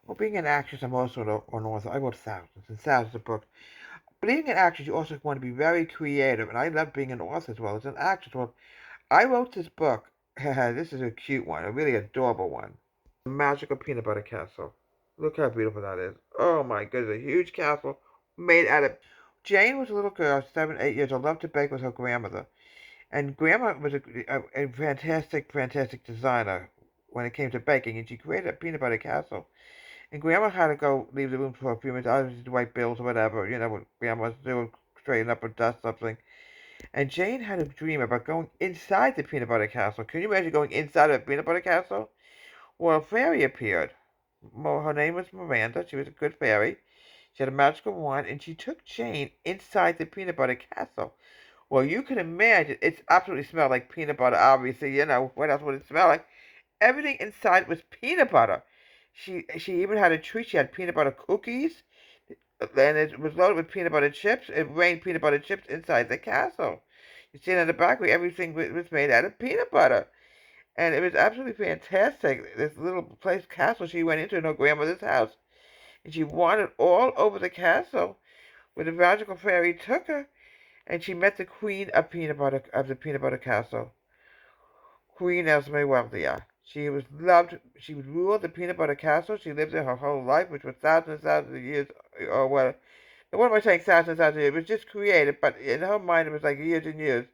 Well, being an actress, I'm also an author. I wrote thousands and thousands of books. Being an actress, you also want to be very creative, and I love being an author as well as an actress. Well, I wrote this book. This is a cute one, a really adorable one. The Magical Peanut Butter Castle. Look how beautiful that is. Oh my goodness, a huge castle made out of... Jane was a little girl, 7, 8 years old, loved to bake with her grandmother. And Grandma was a fantastic, fantastic designer when it came to baking, and she created a peanut butter castle. And Grandma had to go leave the room for a few minutes, obviously to wipe bills or whatever, what Grandma's doing, straighten up or dust something. And Jane had a dream about going inside the peanut butter castle. Can you imagine going inside of a peanut butter castle? Well, a fairy appeared. Well, her name was Miranda. She was a good fairy. She had a magical wand, and she took Jane inside the peanut butter castle. Well, you can imagine it absolutely smelled like peanut butter, obviously. What else would it smell like? Everything inside was peanut butter. She even had a treat. She had peanut butter cookies, and it was loaded with peanut butter chips. It rained peanut butter chips inside the castle. You see in the back where everything was made out of peanut butter. And it was absolutely fantastic. This little place castle she went into in her grandmother's house. And she wandered all over the castle where the magical fairy took her. And she met the queen of the peanut butter castle, Queen Esmeralda. She was loved. She ruled the peanut butter castle. She lived there her whole life, which was thousands and thousands of years, or what? What am I saying? Thousands and thousands of years. It was just created, but in her mind, it was like years and years,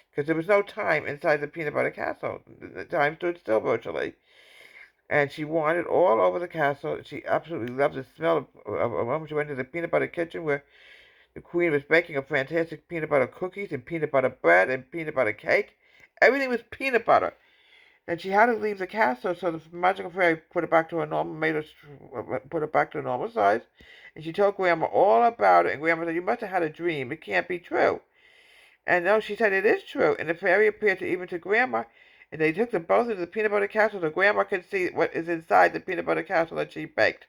because there was no time inside the peanut butter castle. The time stood still virtually, and she wandered all over the castle. She absolutely loved the smell of a moment. She went to the peanut butter kitchen where the queen was baking a fantastic peanut butter cookies and peanut butter bread and peanut butter cake. Everything was peanut butter. And she had to leave the castle, so the magical fairy put it back to her normal, put it back to a normal size. And she told Grandma all about it. And Grandma said, "You must have had a dream. It can't be true." And no, she said it is true. And the fairy appeared to even to Grandma, and they took them both into the peanut butter castle so Grandma could see what is inside the peanut butter castle that she baked.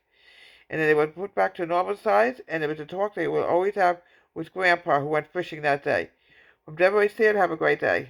And then they were put back to normal size, and it was a talk they will always have with Grandpa, who went fishing that day. From Deborah Theater, have a great day.